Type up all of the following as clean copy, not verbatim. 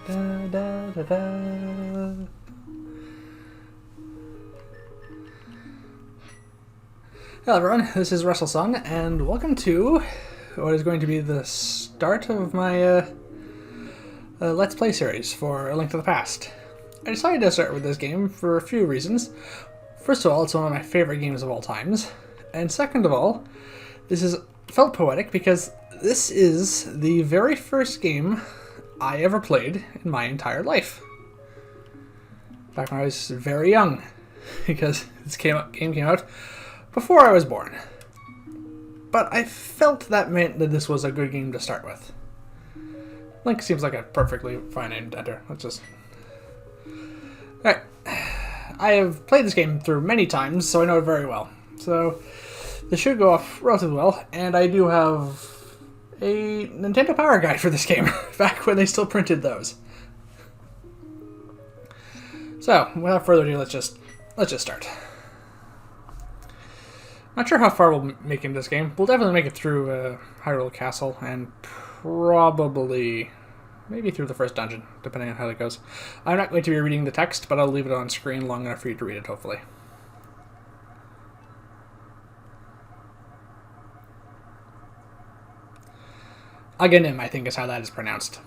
Da, da, da, da. Hello everyone, this is Russell Sung, and welcome to what is going to be the start of my Let's Play series for A Link to the Past. I decided to start with this game for a few reasons. First of all, it's one of my favorite games of all times, and second of all, this is felt poetic because this is the very first game I ever played in my entire life. Back when I was very young, because this game came out before I was born. But I felt that meant that this was a good game to start with. Link seems like a perfectly fine name to enter. Let's just... Alright. I have played this game through many times, so I know it very well. So, this should go off relatively well, and I do have a Nintendo Power Guide for this game, back when they still printed those. So, without further ado, let's just start. Not sure how far we'll make in this game. We'll definitely make it through Hyrule Castle, and probably maybe through the first dungeon, depending on how it goes. I'm not going to be reading the text, but I'll leave it on screen long enough for you to read it, hopefully. Aganim, I think, is how that is pronounced.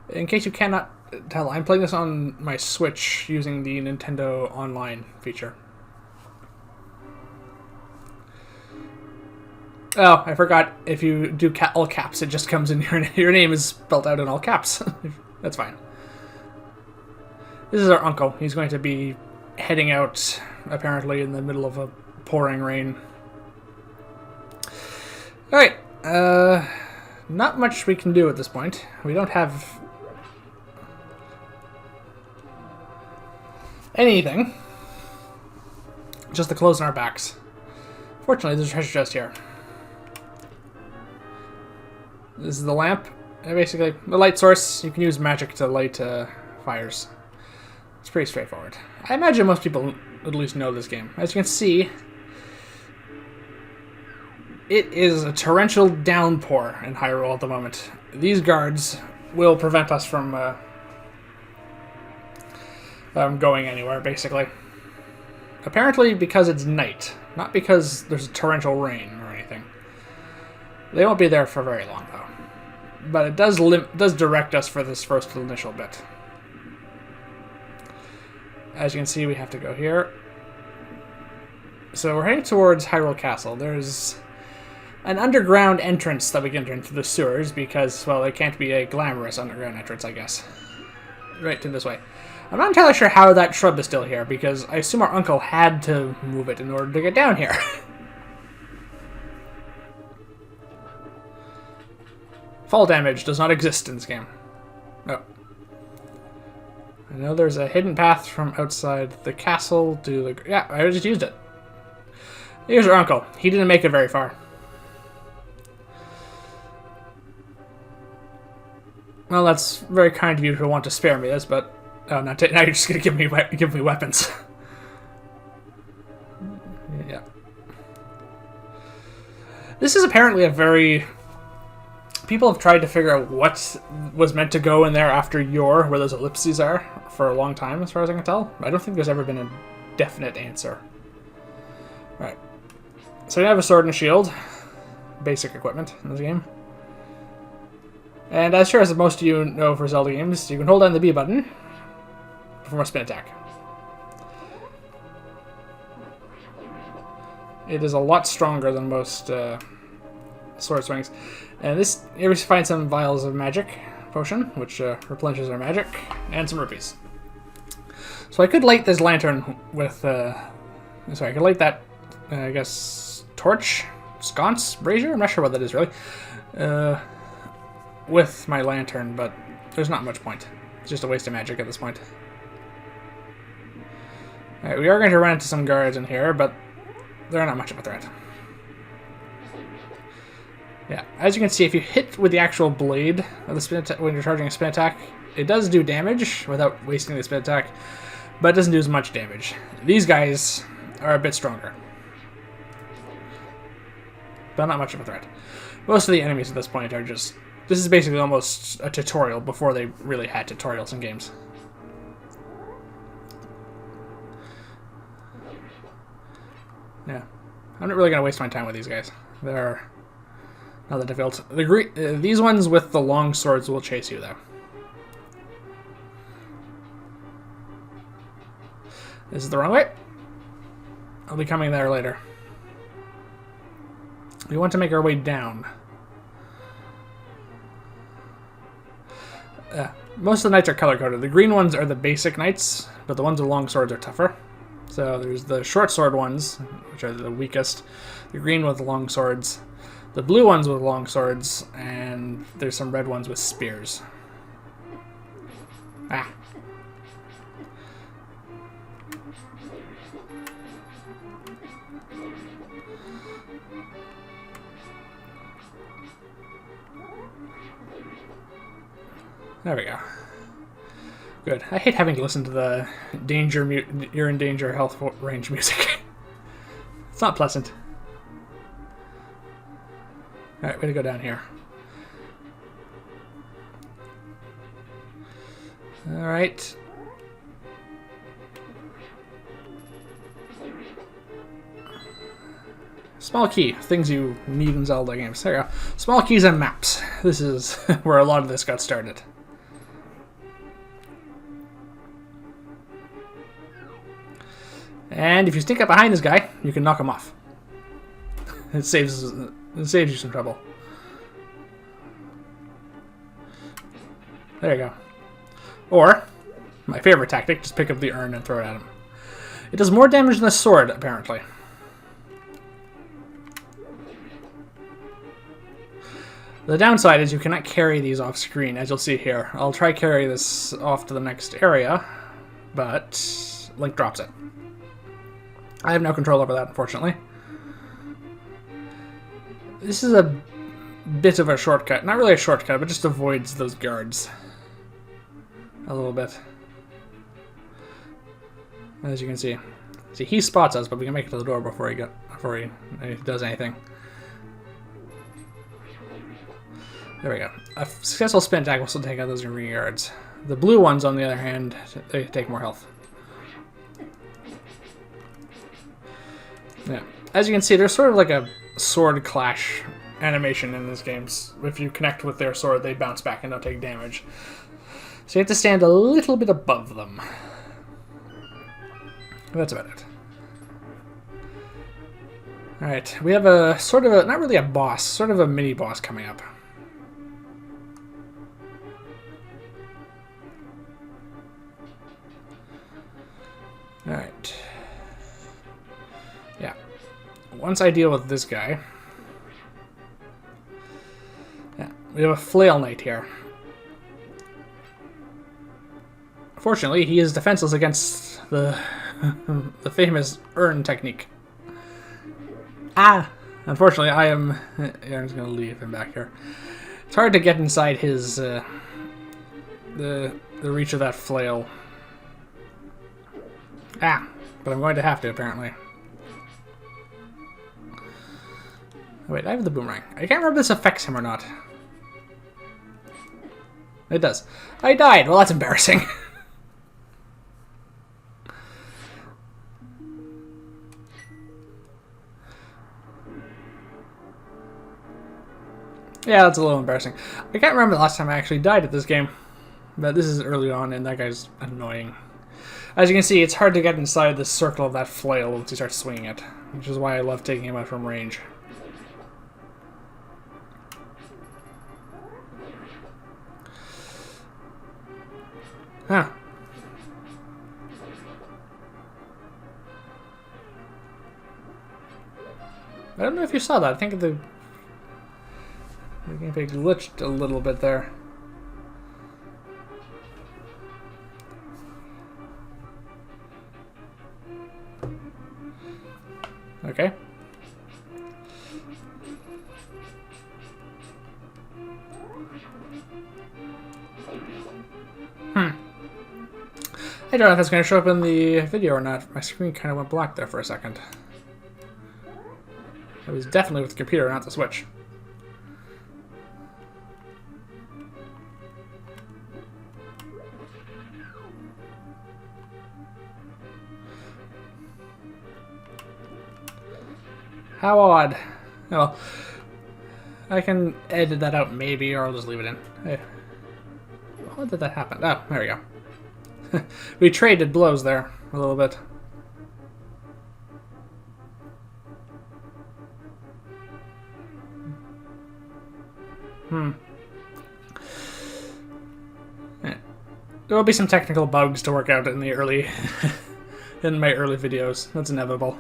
In case you cannot tell, I'm playing this on my Switch using the Nintendo Online feature. Oh, I forgot, if you do all caps, it just comes in, your name is spelled out in all caps. That's fine. This is our uncle. He's going to be heading out, apparently, in the middle of a pouring rain. Alright, not much we can do at this point. We don't have anything. Just the clothes on our backs. Fortunately, there's a treasure chest here. This is the lamp. Basically, the light source. You can use magic to light fires. It's pretty straightforward. I imagine most people at least know this game. As you can see, it is a torrential downpour in Hyrule at the moment. These guards will prevent us from going anywhere, basically. Apparently because it's night, not because there's torrential rain or anything. They won't be there for very long, though. But it does direct us for this first initial bit. As you can see, we have to go here. So we're heading towards Hyrule Castle. There's an underground entrance that we can enter into the sewers because, well, it can't be a glamorous underground entrance, I guess. Right to this way. I'm not entirely sure how that shrub is still here because I assume our uncle had to move it in order to get down here. Fall damage does not exist in this game. Oh. I know there's a hidden path from outside the castle to the... Yeah, I just used it. Here's our uncle. He didn't make it very far. Well, that's very kind of you to want to spare me this, but... Oh, now you're just going to give me weapons. Yeah. This is apparently a very... People have tried to figure out what was meant to go in there after Yor, where those ellipses are, for a long time, as far as I can tell. I don't think there's ever been a definite answer. Alright. So we have a sword and a shield. Basic equipment in this game. And as sure as most of you know for Zelda games, you can hold down the B button to perform a spin attack. It is a lot stronger than most sword swings. And this, here we find some vials of magic potion, which replenishes our magic, and some rupees. So I could light this lantern with, sorry, I could light that, I guess, torch, sconce, brazier? I'm not sure what that is, really, with my lantern, but there's not much point. It's just a waste of magic at this point. Alright, we are going to run into some guards in here, but they're not much of a threat. Yeah, as you can see, if you hit with the actual blade of the spin attack when you're charging a spin attack, it does do damage without wasting the spin attack, but it doesn't do as much damage. These guys are a bit stronger. But not much of a threat. Most of the enemies at this point are just... This is basically almost a tutorial before they really had tutorials in games. Yeah. I'm not really going to waste my time with these guys. They're not that difficult. These ones with the long swords will chase you, though. This is the wrong way. I'll be coming there later. We want to make our way down. Most of the knights are color-coded. The green ones are the basic knights, but the ones with long swords are tougher. So there's the short sword ones, which are the weakest. The green with long swords. The blue ones with long swords. And there's some red ones with spears. Ah. There we go. Good. I hate having to listen to the you're in danger health range music. It's not pleasant. Alright, way to go down here. Alright. Small key. Things you need in Zelda games. There you go. Small keys and maps. This is where a lot of this got started. And if you sneak up behind this guy, you can knock him off. It saves you some trouble. There you go. Or, my favorite tactic, just pick up the urn and throw it at him. It does more damage than a sword, apparently. The downside is you cannot carry these off screen, as you'll see here. I'll try carry this off to the next area, but Link drops it. I have no control over that, unfortunately. This is a bit of a shortcut. Not really a shortcut, but just avoids those guards. A little bit. As you can see. See, he spots us, but we can make it to the door before he does anything. There we go. A successful spin attack will still take out those green guards. The blue ones, on the other hand, they take more health. Yeah. As you can see, there's sort of like a sword clash animation in these games. If you connect with their sword, they bounce back and don't take damage. So you have to stand a little bit above them. That's about it. Alright, we have a sort of a, not really a boss, sort of a mini boss coming up. Alright. Yeah. Once I deal with this guy... Yeah, we have a flail knight here. Fortunately, he is defenseless against the the famous urn technique. Ah! Unfortunately, I am... Yeah, I'm just going to leave him back here. It's hard to get inside his... the reach of that flail. Ah! But I'm going to have to, apparently. Oh, wait, I have the boomerang. I can't remember if this affects him or not. It does. I died! Well, that's embarrassing. Yeah, that's a little embarrassing. I can't remember the last time I actually died at this game. But this is early on, and that guy's annoying. As you can see, it's hard to get inside the circle of that flail once you start swinging it. Which is why I love taking him out from range. Huh. I don't know if you saw that. I think the gameplay glitched a little bit there. Okay. I don't know if it's going to show up in the video or not. My screen kind of went black there for a second. It was definitely with the computer, not the Switch. How odd. Well, I can edit that out maybe, or I'll just leave it in. Hey. How did that happen? Oh, there we go. We traded blows there a little bit. Yeah. There will be some technical bugs to work out in the early, in my early videos. That's inevitable.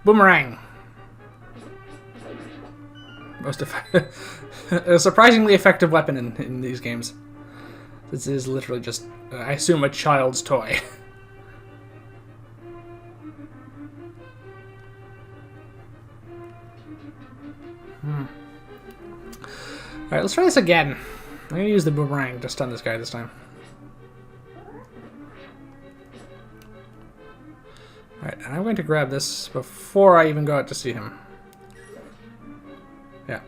Boomerang. A surprisingly effective weapon in these games. This is literally just, I assume, a child's toy. Alright, let's try this again. I'm going to use the boomerang to stun this guy this time. Alright, and I'm going to grab this before I even go out to see him. Yeah.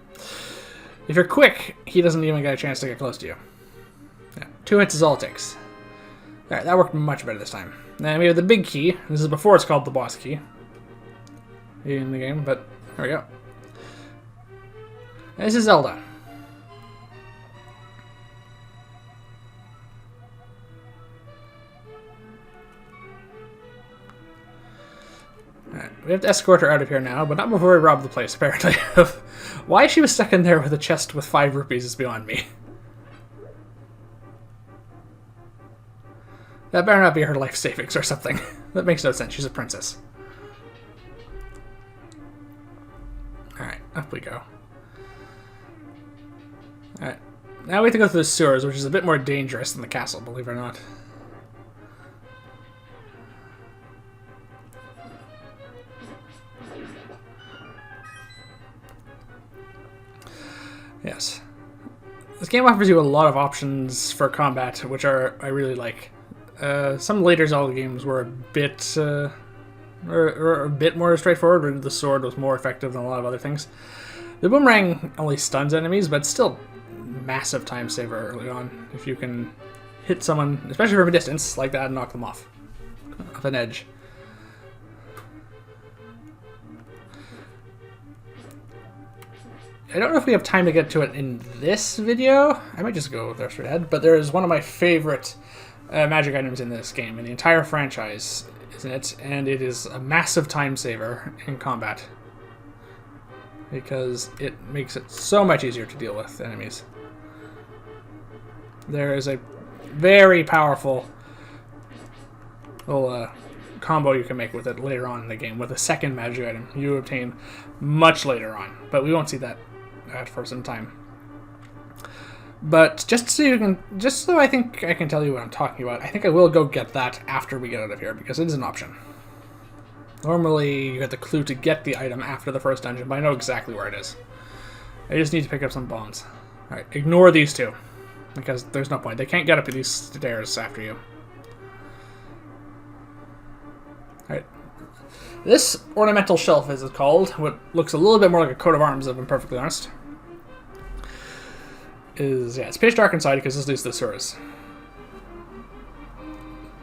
If you're quick, he doesn't even get a chance to get close to you. Yeah, 2 hits is all it takes. Alright, that worked much better this time. Now we have the big key. This is before it's called the boss key in the game, but there we go. And this is Zelda. Alright, we have to escort her out of here now, but not before we rob the place, apparently. Why she was stuck in there with a chest with 5 rupees is beyond me. That better not be her life savings or something. That makes no sense. She's a princess. Alright, up we go. Alright, now we have to go through the sewers, which is a bit more dangerous than the castle, believe it or not. Yes. This game offers you a lot of options for combat, which I really like. Some later Zelda games were a bit more straightforward, where the sword was more effective than a lot of other things. The boomerang only stuns enemies, but it's still massive time saver early on. If you can hit someone, especially from a distance, like that, and knock them off an edge. I don't know if we have time to get to it in this video. I might just go there straight ahead. But there is one of my favorite magic items in this game, and the entire franchise is in it, and it is a massive time saver in combat because it makes it so much easier to deal with enemies. There is a very powerful little combo you can make with it later on in the game with a second magic item you obtain much later on, but we won't see that for some time. But just so I think I can tell you what I'm talking about, I think I will go get that after we get out of here, because it is an option. Normally you get the clue to get the item after the first dungeon, but I know exactly where it is. I just need to pick up some bombs. Alright, ignore these two, because there's no point. They can't get up these stairs after you. Alright. This ornamental shelf, as it's called, what looks a little bit more like a coat of arms, if I'm perfectly honest, is, yeah, it's pitch dark inside because this leads to the sewers.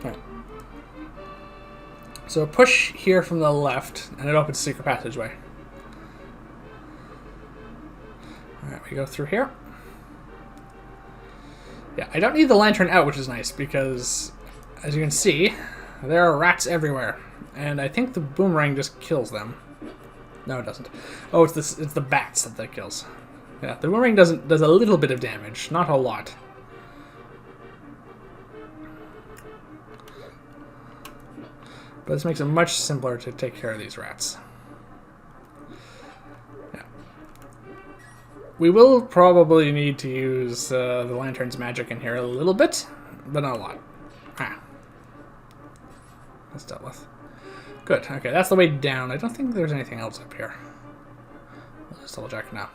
Alright. So push here from the left, and it opens a secret passageway. Alright, we go through here. Yeah, I don't need the lantern out, which is nice, because, as you can see, there are rats everywhere. And I think the boomerang just kills them. No, it doesn't. Oh, it's the bats that kills. Yeah, the boomerang does a little bit of damage, not a lot. But this makes it much simpler to take care of these rats. Yeah. We will probably need to use the lantern's magic in here a little bit, but not a lot. Ah. That's dealt with. Good, okay, that's the way down. I don't think there's anything else up here. Let's just double check now.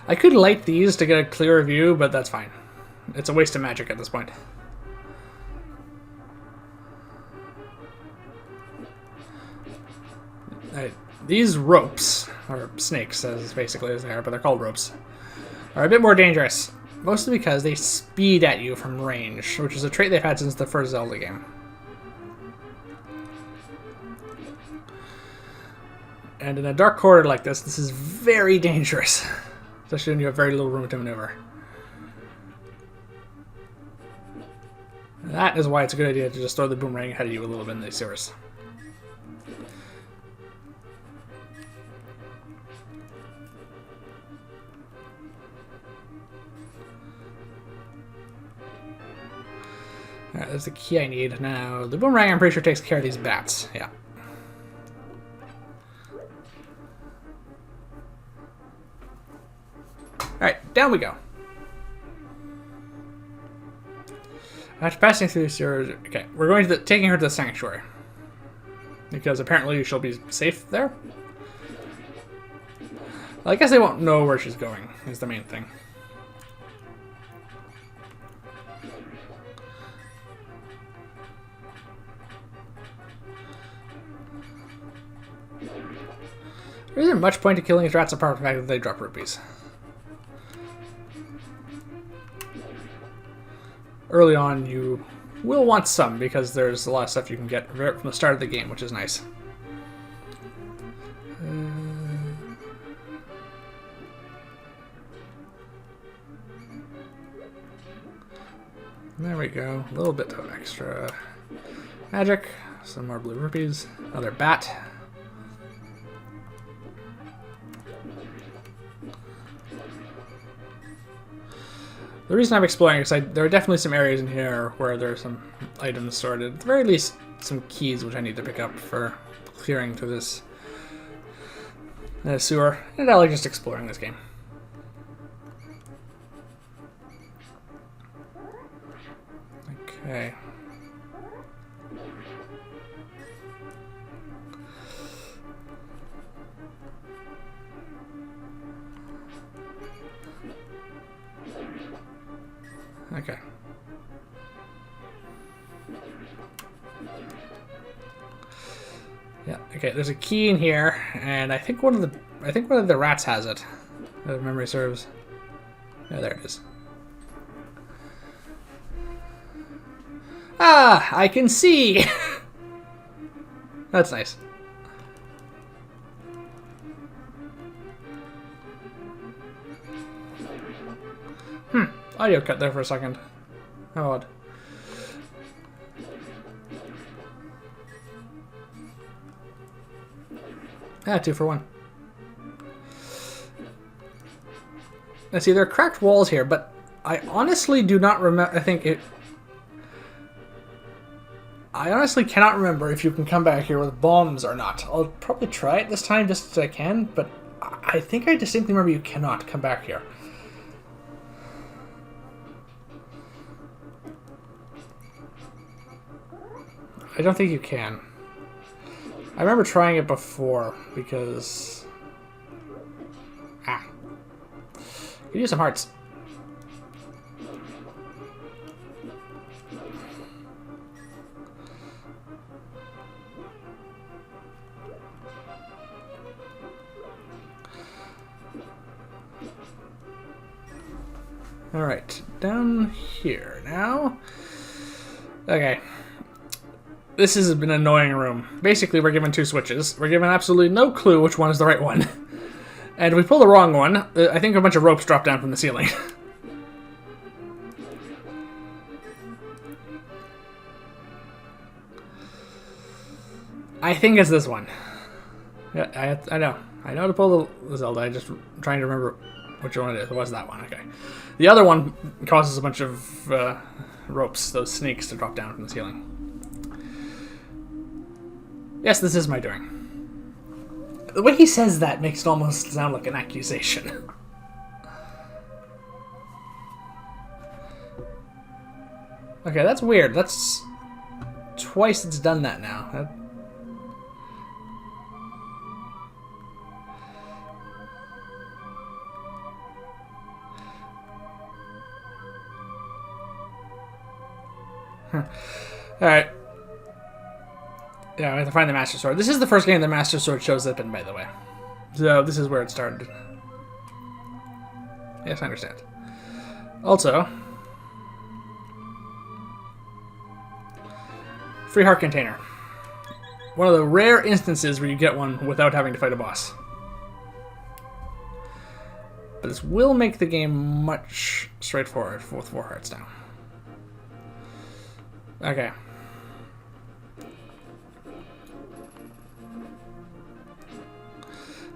I could light these to get a clearer view, but that's fine. It's a waste of magic at this point. Alright, these ropes, or snakes as basically as they are, but they're called ropes, are a bit more dangerous. Mostly because they speed at you from range, which is a trait they've had since the first Zelda game. And in a dark corridor like this is very dangerous. Especially when you have very little room to maneuver. And that is why it's a good idea to just throw the boomerang ahead of you a little bit in these sewers. Alright, that's the key I need. Now, the boomerang I'm pretty sure takes care of these bats. Yeah. Alright, down we go. After passing through the sewers, okay, we're going to taking her to the sanctuary. Because apparently she'll be safe there. Well, I guess they won't know where she's going, is the main thing. There isn't much point to killing these rats apart from the fact that they drop rupees. Early on, you will want some because there's a lot of stuff you can get right from the start of the game, which is nice. There we go. A little bit of extra magic. Some more blue rupees. Another bat. The reason I'm exploring is there are definitely some areas in here where there's some items sorted. At the very least, some keys which I need to pick up for clearing through this sewer. And I like just exploring this game. Okay. Okay. Yeah. Okay. There's a key in here, and I think one of the rats has it. If memory serves. Yeah, there it is. Ah, I can see. That's nice. Audio cut there for a second. How odd. Ah, 2 for 1. Now see, there are cracked walls here, but I honestly do not remember. I honestly cannot remember if you can come back here with bombs or not. I'll probably try it this time just as I can, but I think I distinctly remember you cannot come back here. I don't think you can. I remember trying it before because... Could use some hearts. Alright, down here now. Okay. This has been an annoying room. Basically, we're given 2 switches. We're given absolutely no clue which one is the right one. And if we pull the wrong one, I think a bunch of ropes drop down from the ceiling. I think it's this one. Yeah, I know. I know to pull the Zelda. I'm just trying to remember which one it is. It was that one. Okay. The other one causes a bunch of ropes, those snakes, to drop down from the ceiling. Yes, this is my doing. The way he says that makes it almost sound like an accusation. Okay, that's weird. That's twice it's done that now. Alright. Yeah, we have to find the Master Sword. This is the first game the Master Sword shows up in, by the way. So this is where it started. Yes, I understand. Also, free heart container. One of the rare instances where you get one without having to fight a boss. But this will make the game much straightforward with 4 hearts now. Okay.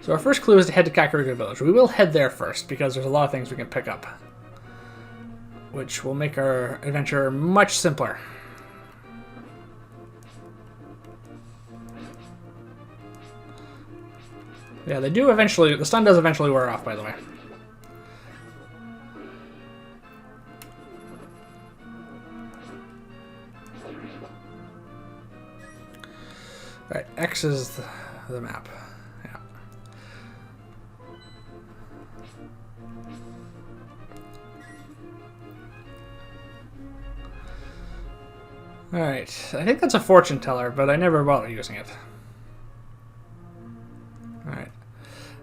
So our first clue is to head to Kakariko Village. We will head there first, because there's a lot of things we can pick up, which will make our adventure much simpler. Yeah, they do eventually... The stun does eventually wear off, by the way. Alright, X is the map. Yeah. Alright, I think that's a fortune teller, but I never bothered using it. Alright.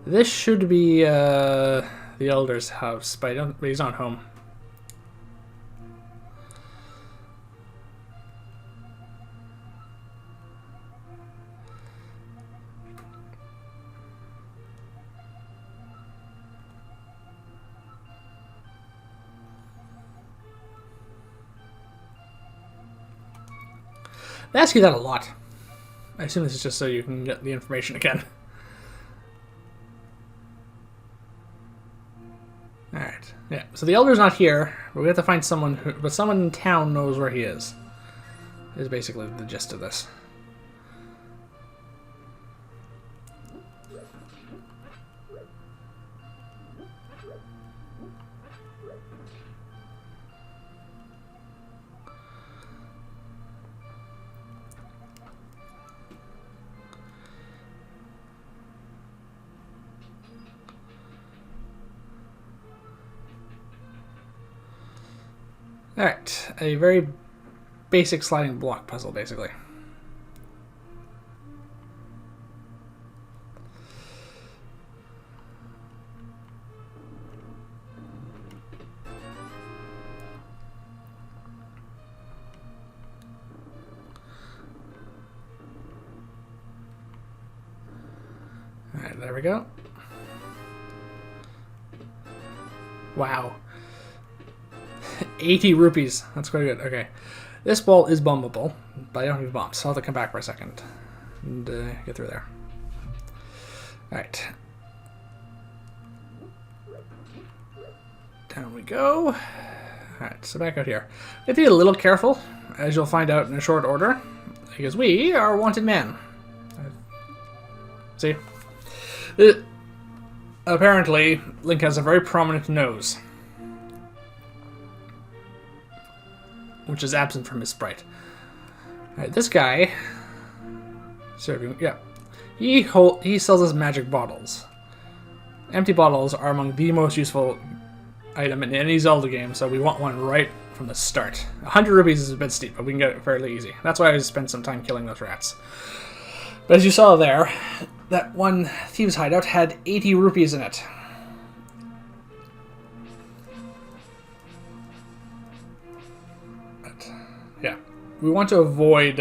This should be the Elder's house, but he's not home. They ask you that a lot. I assume this is just so you can get the information again. Alright, yeah. So the Elder's not here, but we have to find someone who... But someone in town knows where he is basically the gist of this. Alright, a very basic sliding block puzzle, basically. Alright, there we go. Wow. 80 rupees. That's quite good. Okay. This ball is bumpable, but I don't have bumps, so I'll have to come back for a second and get through there. Alright. Down we go. Alright, so back out here. We have to be a little careful, as you'll find out in a short order, because we are wanted men. See? Apparently, Link has a very prominent nose, which is absent from his sprite. Alright, this guy... Serving, yeah. He sells us magic bottles. Empty bottles are among the most useful item in any Zelda game, so we want one right from the start. 100 rupees is a bit steep, but we can get it fairly easy. That's why I spent some time killing those rats. But as you saw there, that one thieves' hideout had 80 rupees in it. Yeah, we want to avoid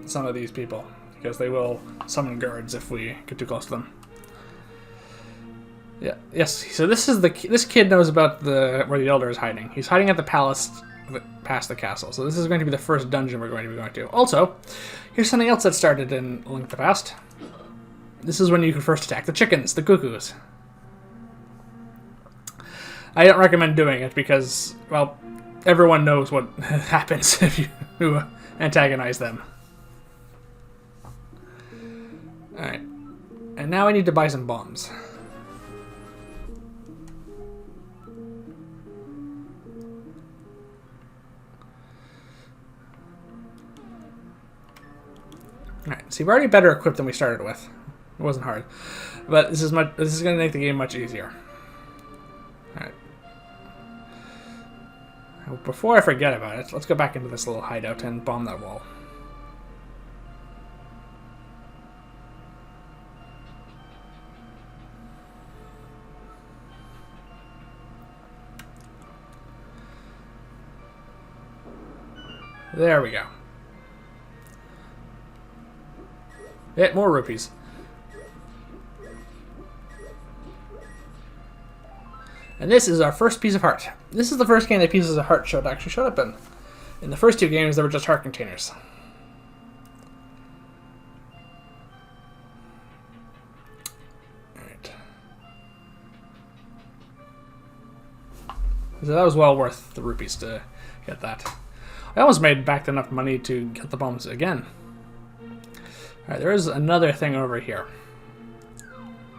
some of these people, because they will summon guards if we get too close to them. Yeah, yes. So this kid knows about where the Elder is hiding. He's hiding at the palace past the castle. So this is going to be the first dungeon we're going to be going to. Also, here's something else that started in Link to the Past. This is when you can first attack the chickens, the cuckoos. I don't recommend doing it because, well, everyone knows what happens if you antagonize them. Alright. And now I need to buy some bombs. Alright, see, we're already better equipped than we started with. It wasn't hard. But this is going to make the game much easier. Alright. before I forget about it, let's go back into this little hideout and bomb that wall. There we go. Hit more rupees. And this is our first piece of heart. This is the first game that pieces of heart actually showed up in. In the first two games, they were just heart containers. Alright. So that was well worth the rupees to get that. I almost made back enough money to get the bombs again. Alright, there is another thing over here.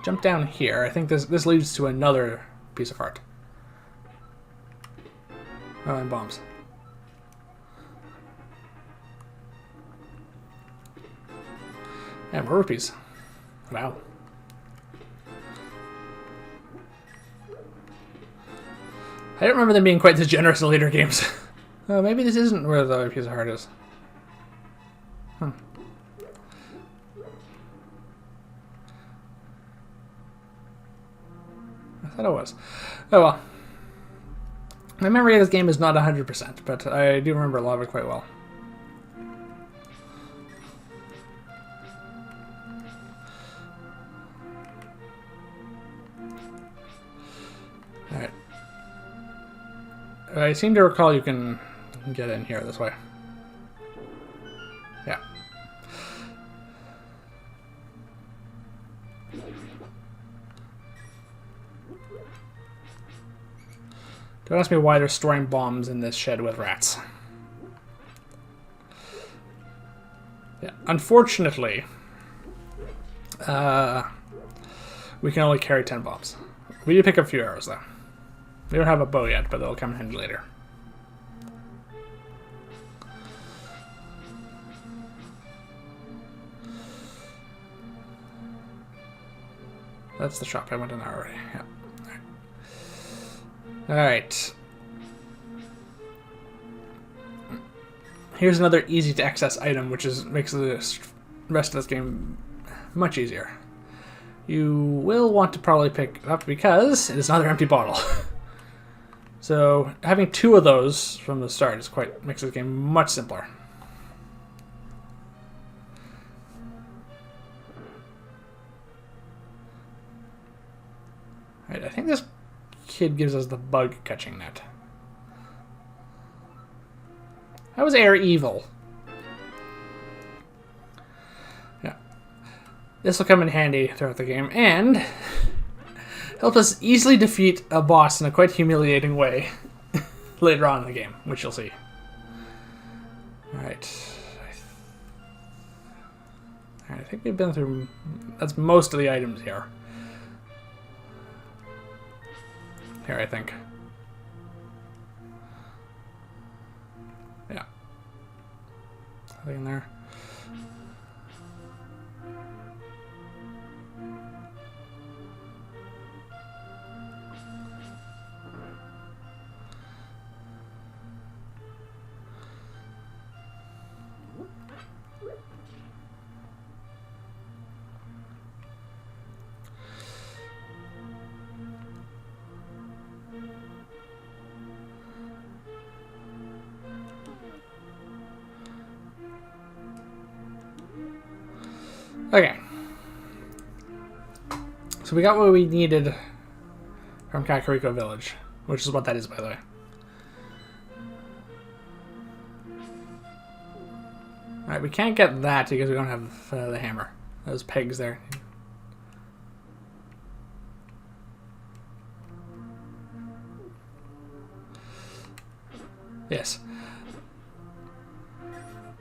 Jump down here. I think this leads to another piece of heart. Oh, and bombs. And more rupees. Wow. I don't remember them being quite this generous in later games. Oh, maybe this isn't where the other piece of heart is. Huh. I thought it was. Oh well. My memory of this game is not 100%, but I do remember a lot of it quite well. Alright. I seem to recall you can get in here this way. Yeah. Don't ask me why they're storing bombs in this shed with rats. Yeah, unfortunately, we can only carry 10 bombs. We did pick up a few arrows, though. We don't have a bow yet, but they'll come in handy later. That's the shop. I went in there already. Yeah. Alright. Here's another easy to access item, which makes the rest of this game much easier. You will want to probably pick it up because it is another empty bottle. So having two of those from the start makes this game much simpler. Alright, I think this kid gives us the bug catching net. How is air evil? Yeah. This will come in handy throughout the game and help us easily defeat a boss in a quite humiliating way later on in the game, which you'll see. Alright. I think we've been through... That's most of the items here. Here, I think. Yeah. Nothing in there. Okay. So we got what we needed from Kakariko Village, which is what that is, by the way. Alright, we can't get that because we don't have the hammer. Those pegs there. Yes.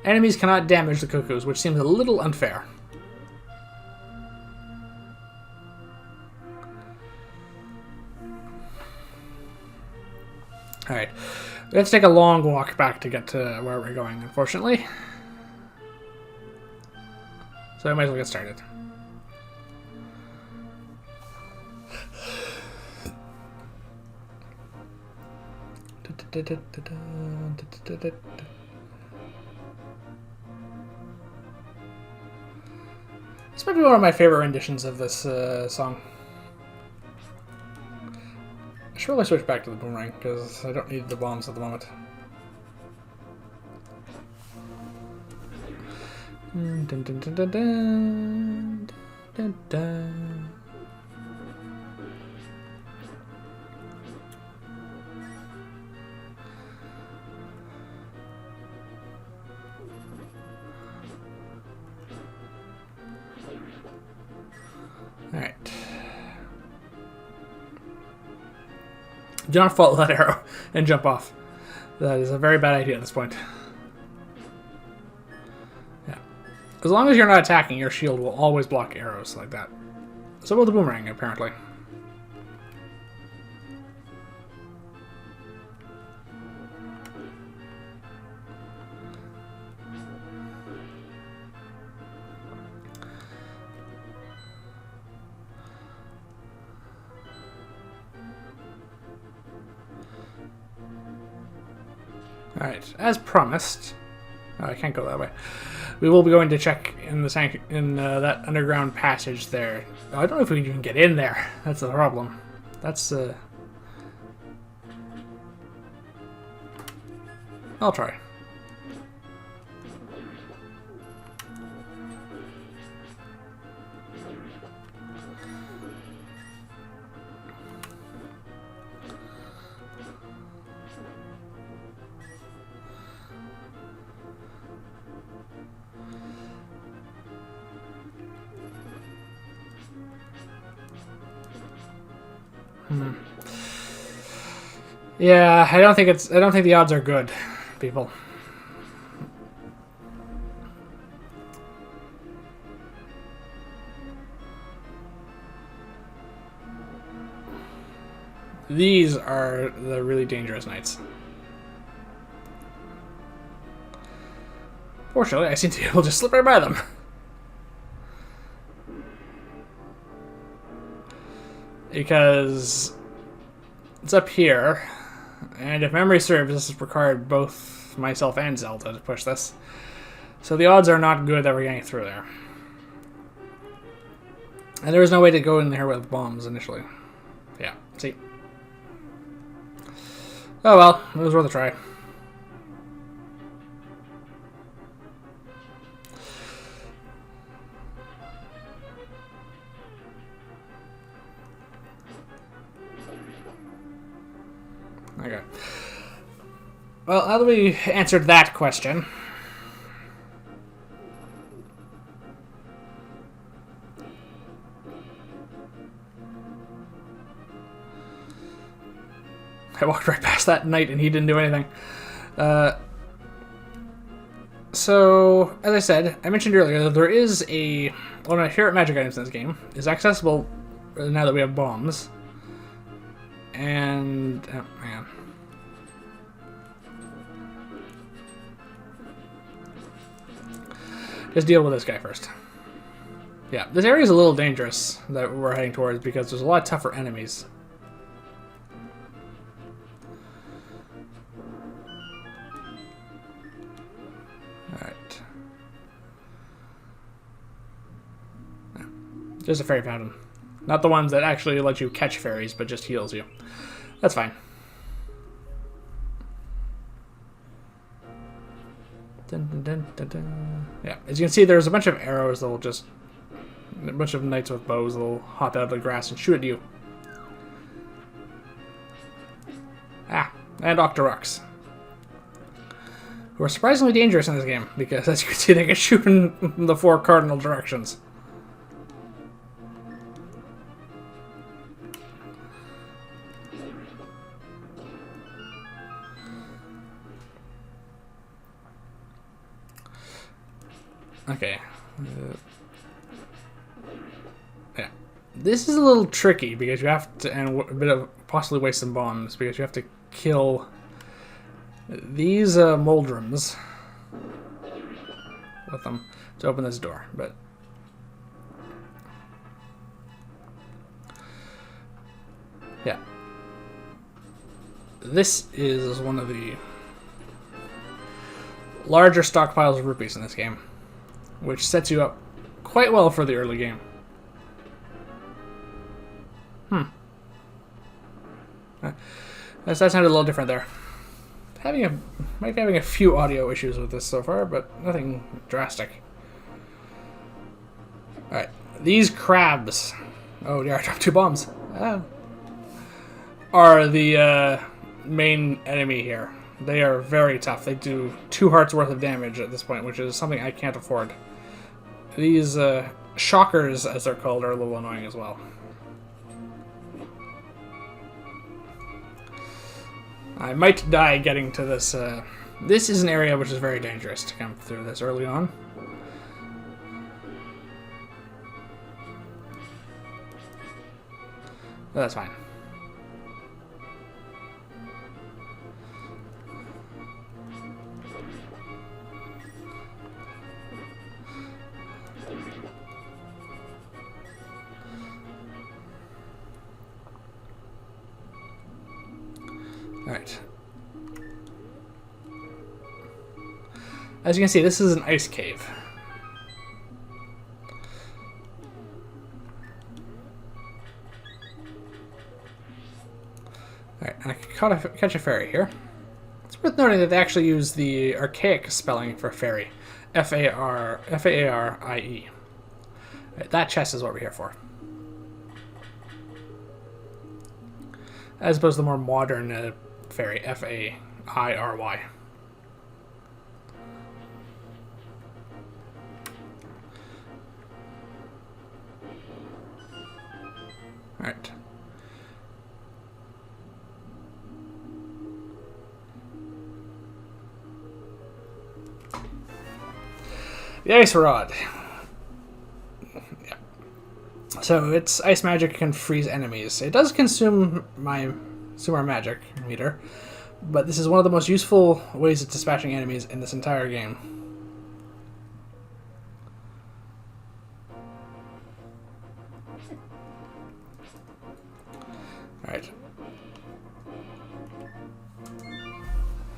Enemies cannot damage the cuckoos, which seems a little unfair. Alright, we have to take a long walk back to get to where we're going, unfortunately. So I might as well get started. This might be one of my favorite renditions of this song. I should really switch back to the boomerang because I don't need the bombs at the moment. Dun, dun, dun, dun, dun, dun, dun. Alright. Do not follow that arrow and jump off. That is a very bad idea at this point. Yeah. As long as you're not attacking, your shield will always block arrows like that. So will the boomerang, apparently. Alright, as promised, oh, I can't go that way. We will be going to check in the that underground passage there. Oh, I don't know if we can even get in there. That's the problem. That's I'll try. Yeah, I don't think the odds are good, people. These are the really dangerous knights. Fortunately, I seem to be able to just slip right by them. Because it's up here, and if memory serves, this has required both myself and Zelda to push this. So the odds are not good that we're getting through there. And there was no way to go in there with bombs initially. Yeah, see. Oh well, it was worth a try. Okay. Well, now that we answered that question, I walked right past that knight and he didn't do anything. So, as I said, I mentioned earlier that there is one of my favorite magic items in this game is accessible now that we have bombs. And, oh man. Just deal with this guy first. Yeah, this area is a little dangerous that we're heading towards because there's a lot tougher enemies. Alright. There's a fairy fountain. Not the ones that actually let you catch fairies, but just heals you. That's fine. Dun, dun, dun, dun, dun. Yeah, as you can see, there's a bunch of arrows that will just... A bunch of knights with bows that will hop out of the grass and shoot at you. Ah, and Octoroks. Who are surprisingly dangerous in this game, because as you can see, they can shoot in the 4 cardinal directions. Okay. Yeah. This is a little tricky because you have to, and a bit of possibly waste some bombs because you have to kill these Moldrums with them to open this door. But yeah. This is one of the larger stockpiles of rupees in this game, which sets you up quite well for the early game. That sounded a little different there. Might be having a few audio issues with this so far, but nothing drastic. Alright, these crabs. Oh dear, I dropped 2 bombs. Are the main enemy here. They are very tough. They do 2 hearts worth of damage at this point, which is something I can't afford. These shockers, as they're called, are a little annoying as well. I might die getting to this. This is an area which is very dangerous to come through this early on. But that's fine. Alright. As you can see, this is an ice cave. Alright, and I can catch a fairy here. It's worth noting that they actually use the archaic spelling for fairy. F-A-R-I-E. Right, that chest is what we're here for. As opposed to the more modern fairy, F-A-I-R-Y. Alright. The ice rod. Yeah. So its ice magic can freeze enemies. It does consume our magic meter, but this is one of the most useful ways of dispatching enemies in this entire game. Alright.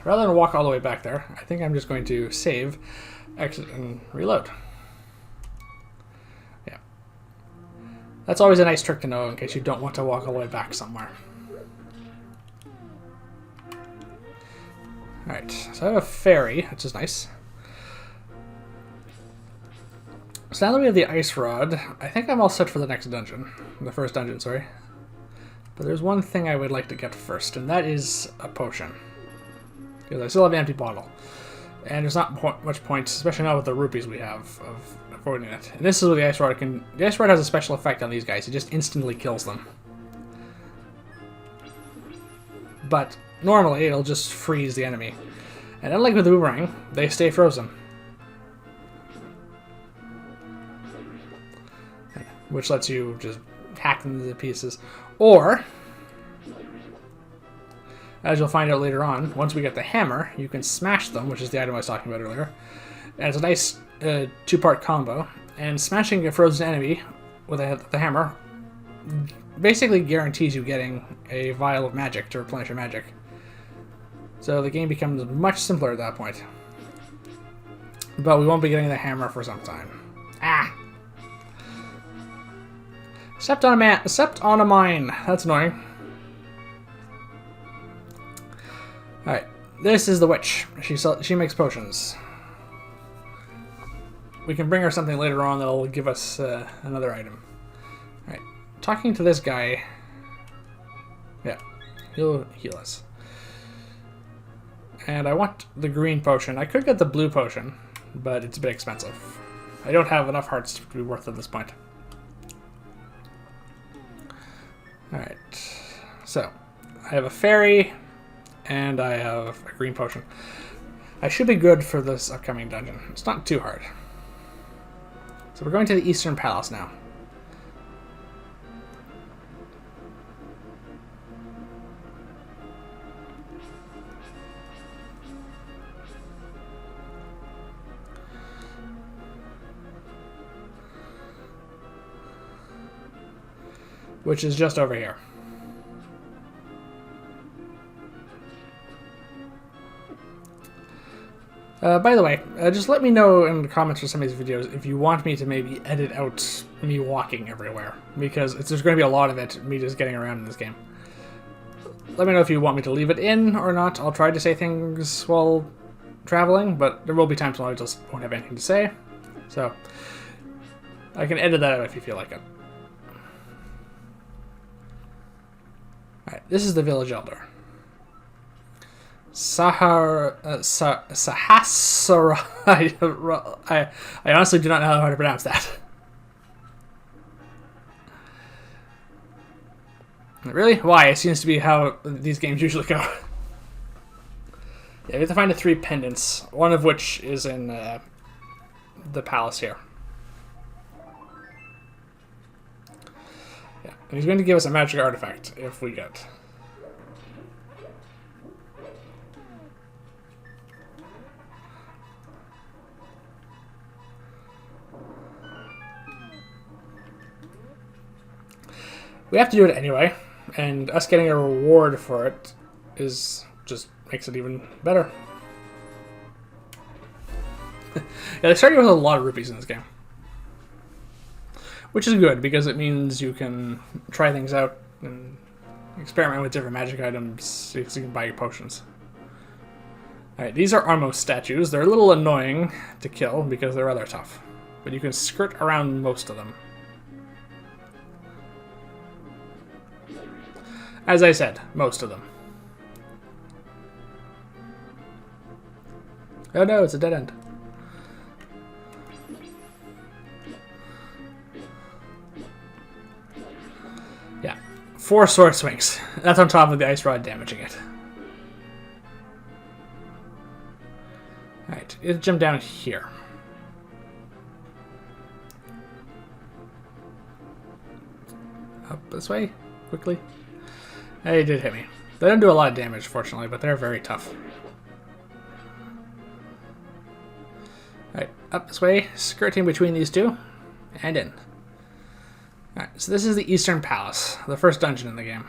Rather than walk all the way back there, I think I'm just going to save, exit, and reload. Yeah. That's always a nice trick to know in case you don't want to walk all the way back somewhere. Alright, so I have a fairy, which is nice. So now that we have the ice rod, I think I'm all set for the next dungeon. The first dungeon, sorry. But there's one thing I would like to get first, and that is a potion. Because I still have an empty bottle. And there's not much point, especially not with the rupees we have, of avoiding it. And this is where the ice rod can... The ice rod has a special effect on these guys. It just instantly kills them. But normally, it'll just freeze the enemy. And unlike with the boomerang, they stay frozen. Which lets you just hack them to pieces. Or, as you'll find out later on, once we get the hammer, you can smash them, which is the item I was talking about earlier. And it's a nice 2-part combo. And smashing a frozen enemy with the hammer basically guarantees you getting a vial of magic to replenish your magic. So the game becomes much simpler at that point. But we won't be getting the hammer for some time. Ah! Stepped on a mine. That's annoying. Alright, this is the witch. She makes potions. We can bring her something later on that'll give us another item. Alright, talking to this guy. Yeah, he'll heal us. And I want the green potion. I could get the blue potion, but it's a bit expensive. I don't have enough hearts to be worth it at this point. Alright, so I have a fairy, and I have a green potion. I should be good for this upcoming dungeon. It's not too hard. So we're going to the Eastern Palace now. Which is just over here. By the way, just let me know in the comments for some of these videos if you want me to maybe edit out me walking everywhere, because there's going to be a lot of it, me just getting around in this game. Let me know if you want me to leave it in or not. I'll try to say things while traveling, but there will be times when I just won't have anything to say. So, I can edit that out if you feel like it. Alright, this is the village elder. Sahasra. I honestly do not know how to pronounce that. Really? Why? It seems to be how these games usually go. Yeah, we have to find the 3 pendants, one of which is in the palace here. Yeah, and he's going to give us a magic artifact if we get. We have to do it anyway, and us getting a reward for it is just makes it even better. Yeah, they start you with a lot of rupees in this game, which is good because it means you can try things out and experiment with different magic items so you can buy your potions. Alright, these are Armos statues. They're a little annoying to kill because they're rather tough, but you can skirt around most of them. As I said, most of them. Oh no, it's a dead end. Yeah, 4 sword swings. That's on top of the ice rod damaging it. Alright, let's jump down here. Up this way, quickly. They did hit me. They don't do a lot of damage, fortunately, but they're very tough. Alright, up this way, skirting between these 2, and in. Alright, so this is the Eastern Palace, the first dungeon in the game.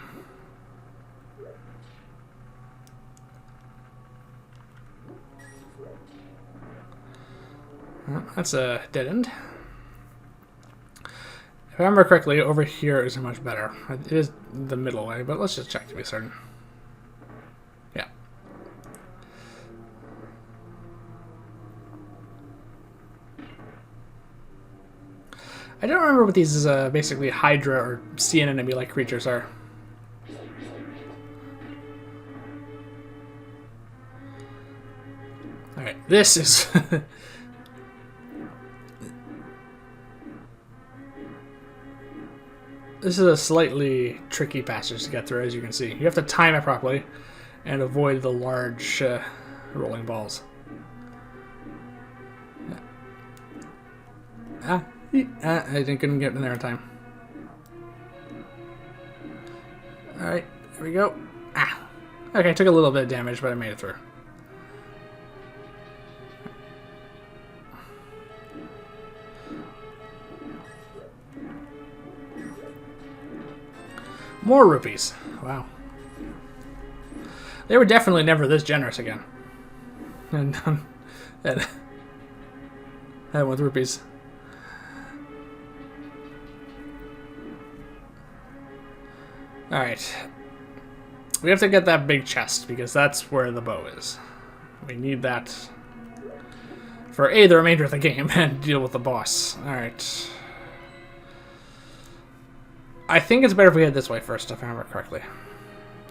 Well, that's a dead end. If I remember correctly, over here is much better. It is the middle way, but let's just check to be certain. Yeah. I don't remember what these basically Hydra or S.A.N enemy-like creatures are. Alright, this is... This is a slightly tricky passage to get through, as you can see. You have to time it properly and avoid the large rolling balls. Yeah. I couldn't get in there in time. Alright, here we go. Ah. Okay, I took a little bit of damage, but I made it through. More rupees. Wow. They were definitely never this generous again. And with rupees. Alright. We have to get that big chest because that's where the bow is. We need that for A, the remainder of the game, and deal with the boss. Alright. I think it's better if we head this way first, if I remember correctly.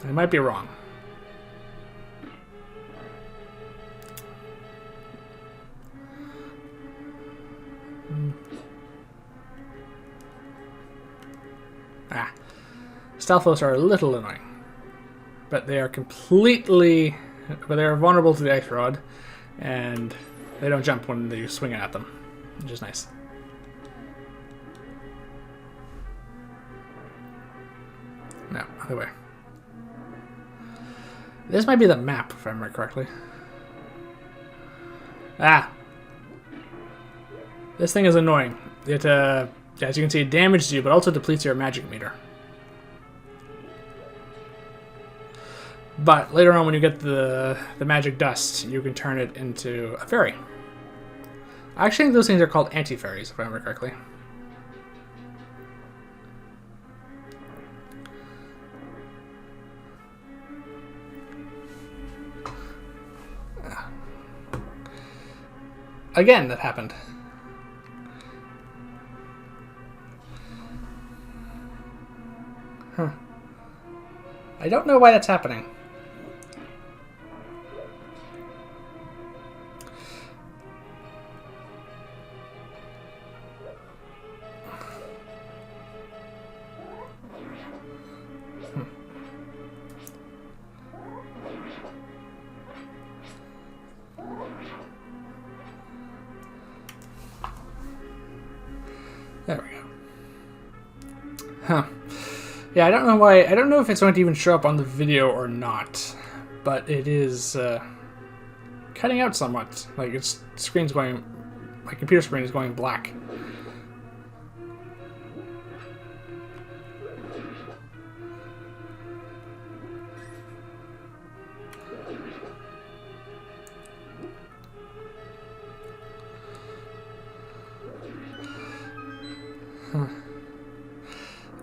I might be wrong. Ah. Stalfos are a little annoying. But they are completely... But they are vulnerable to the ice rod. And they don't jump when you're swinging at them. Which is nice. No, other way. This might be the map, if I remember correctly. Ah! This thing is annoying. It, as you can see, it damages you, but also depletes your magic meter. But later on, when you get the magic dust, you can turn it into a fairy. I actually think those things are called anti-fairies, if I remember correctly. Again, that happened. Huh. I don't know why that's happening. There we go. Huh. Yeah, I don't know why. I don't know if it's going to even show up on the video or not, but it is cutting out somewhat. Like its screen's going, my computer screen is going black.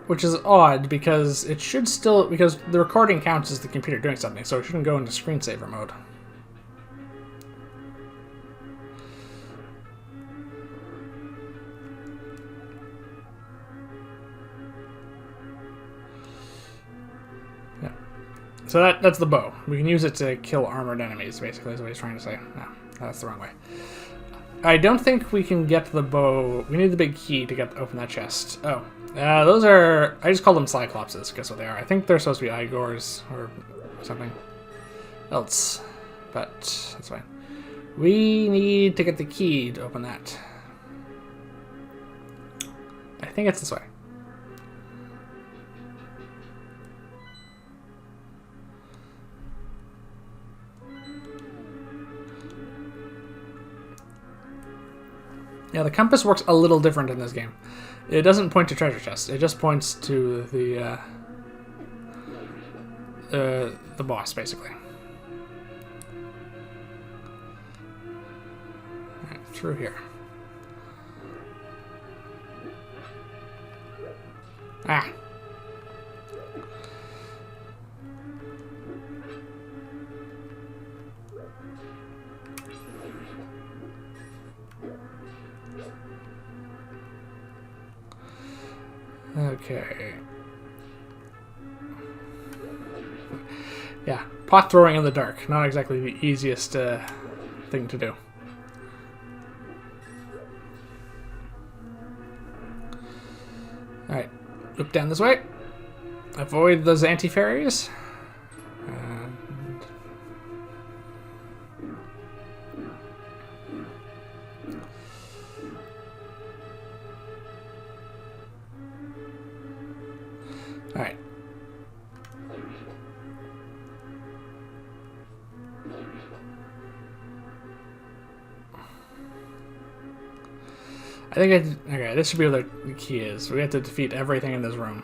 Which is odd because it should still, because the recording counts as the computer doing something, so it shouldn't go into screensaver mode. Yeah. So that's the bow. We can use it to kill armored enemies, basically, is what he's trying to say. No, that's the wrong way. I don't think we can get the bow. We need the big key to open that chest. Oh. Those are... I just call them Cyclopses. Guess what they are. I think they're supposed to be Igors or something else. But that's fine. We need to get the key to open that. I think it's this way. Yeah, the compass works a little different in this game. It doesn't point to treasure chests. It just points to the boss, basically. Right, through here. Ah. Okay. Yeah, pot throwing in the dark. Not exactly the easiest thing to do. Alright, loop down this way. Avoid those anti-fairies. Alright. I think okay, this should be where the key is. We have to defeat everything in this room.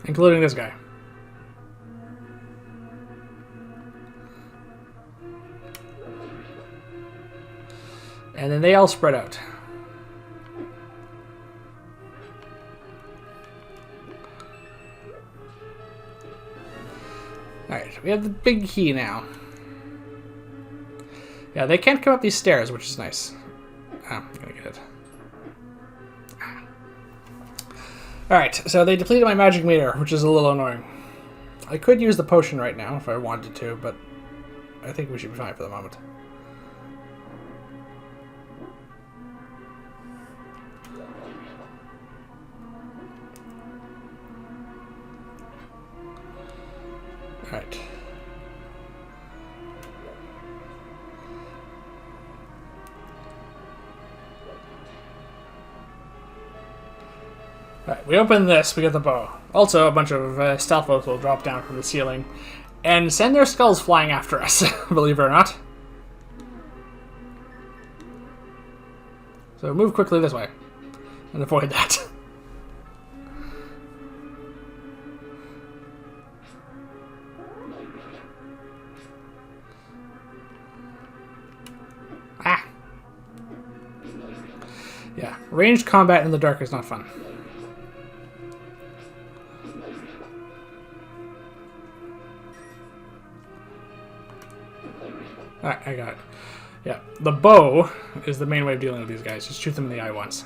Including this guy. And then they all spread out. Alright, we have the big key now. Yeah, they can't come up these stairs, which is nice. Oh, I'm gonna get it. Alright, so they depleted my magic meter, which is a little annoying. I could use the potion right now if I wanted to, but I think we should be fine for the moment. Alright. Alright, we open this, we get the bow. Also, a bunch of stealth boats will drop down from the ceiling and send their skulls flying after us, believe it or not. So move quickly this way and avoid that. Ranged combat in the dark is not fun. Alright, I got it. Yeah, the bow is the main way of dealing with these guys. Just shoot them in the eye once.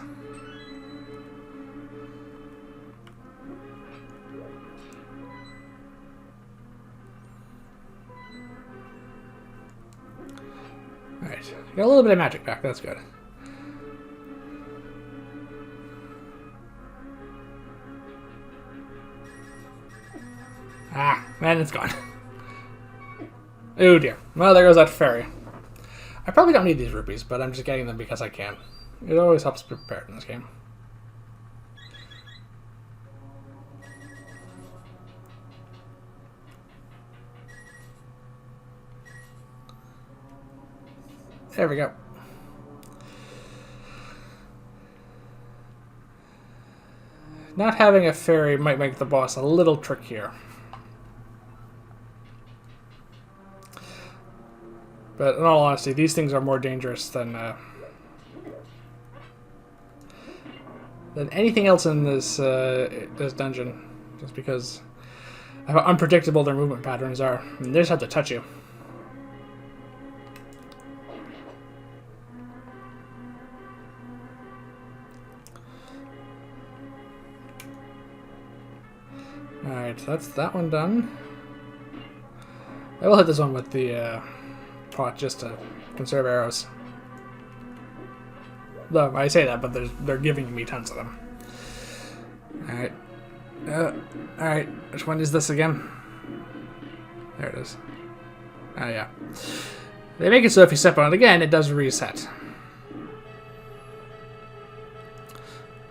Alright, got a little bit of magic back. That's good. Ah, man, it's gone. Oh dear. Well, there goes that fairy. I probably don't need these rupees, but I'm just getting them because I can. It always helps be prepared in this game. There we go. Not having a fairy might make the boss a little trickier. But in all honesty, these things are more dangerous than anything else in this this dungeon, just because of how unpredictable their movement patterns are. I mean, they just have to touch you. Alright, so that's that one done. I will hit this one with the pot just to conserve arrows. Though I say that, but they're giving me tons of them. Alright. Alright, which one is this again? There it is. Oh yeah. They make it so if you step on it again, it does reset.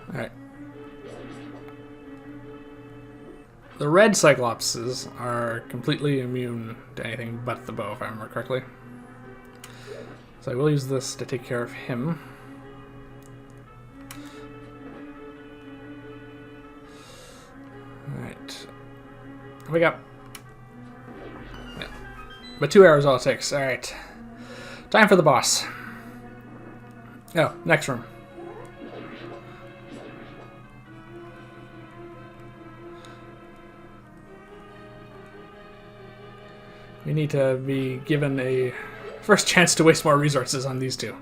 Alright. The red Cyclopses are completely immune to anything but the bow, if I remember correctly. So I will use this to take care of him. Alright. Wake up. Yeah. But 2 arrows all it takes. Alright. Time for the boss. Oh, next room. We need to be given a first chance to waste more resources on these two.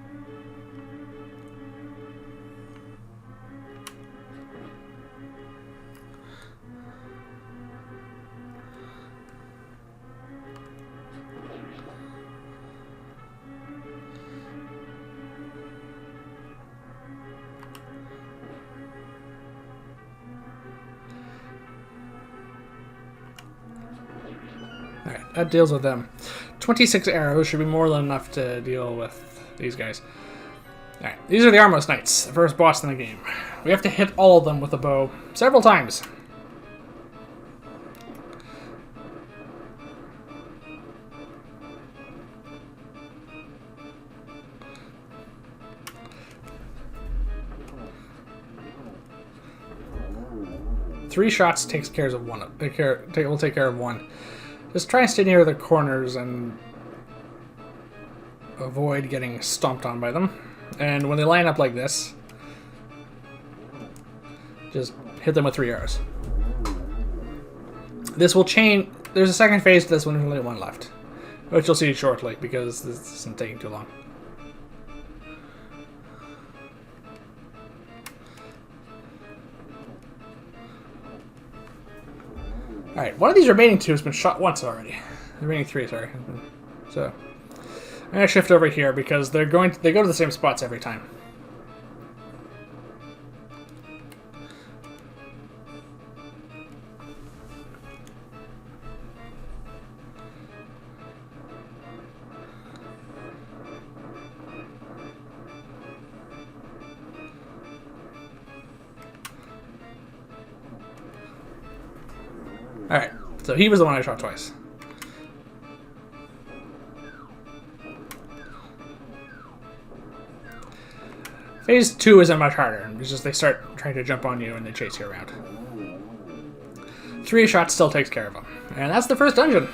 Alright, that deals with them. 26 arrows should be more than enough to deal with these guys. Alright, these are the Armos Knights, the first boss in the game. We have to hit all of them with a bow several times. Three shots takes care of one. Will take care of one. Just try and stay near the corners and avoid getting stomped on by them. And when they line up like this, just hit them with 3 arrows. This will change. There's a second phase to this one, there's only one left, which you'll see shortly because this isn't taking too long. Alright, one of these remaining 2 has been shot once already. The remaining 3, sorry. So, I'm going to shift over here because they go to the same spots every time. Alright, so he was the one I shot twice. Phase 2 isn't much harder. It's just they start trying to jump on you and they chase you around. 3 shots still takes care of them. And that's the first dungeon.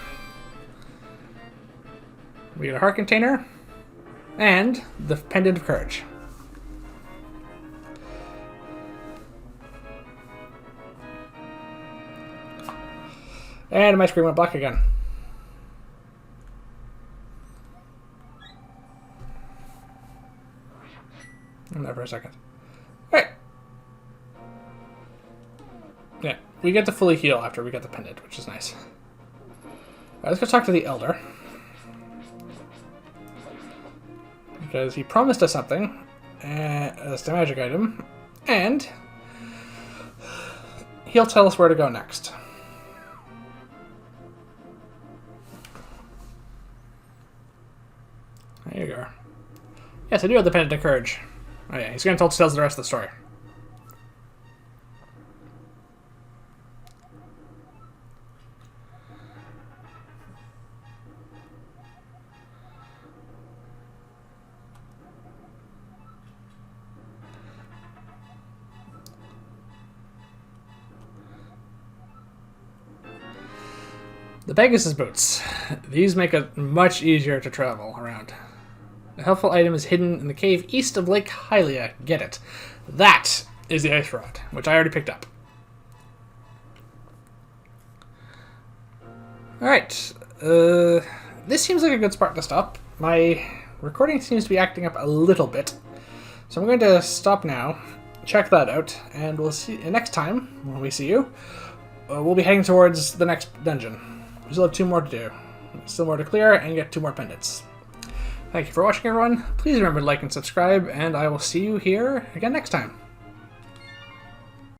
We get a heart container and the Pendant of Courage. And my screen went black again. I'm there for a second. Alright. Yeah, we get to fully heal after we get the pendant, which is nice. Alright, let's go talk to the Elder. Because he promised us something. It's a magic item. And he'll tell us where to go next. There you go. Yes, I do have the pendant of courage. Oh yeah, he's going to tell us the rest of the story. The Pegasus boots. These make it much easier to travel around. The helpful item is hidden in the cave east of Lake Hylia. Get it. That is the ice rod, which I already picked up. Alright. This seems like a good spot to stop. My recording seems to be acting up a little bit. So I'm going to stop now, check that out, and we'll see next time, when we see you, we'll be heading towards the next dungeon. We still have 2 more to do. Still more to clear and get 2 more pendants. Thank you for watching, everyone. Please remember to like and subscribe, and I will see you here again next time.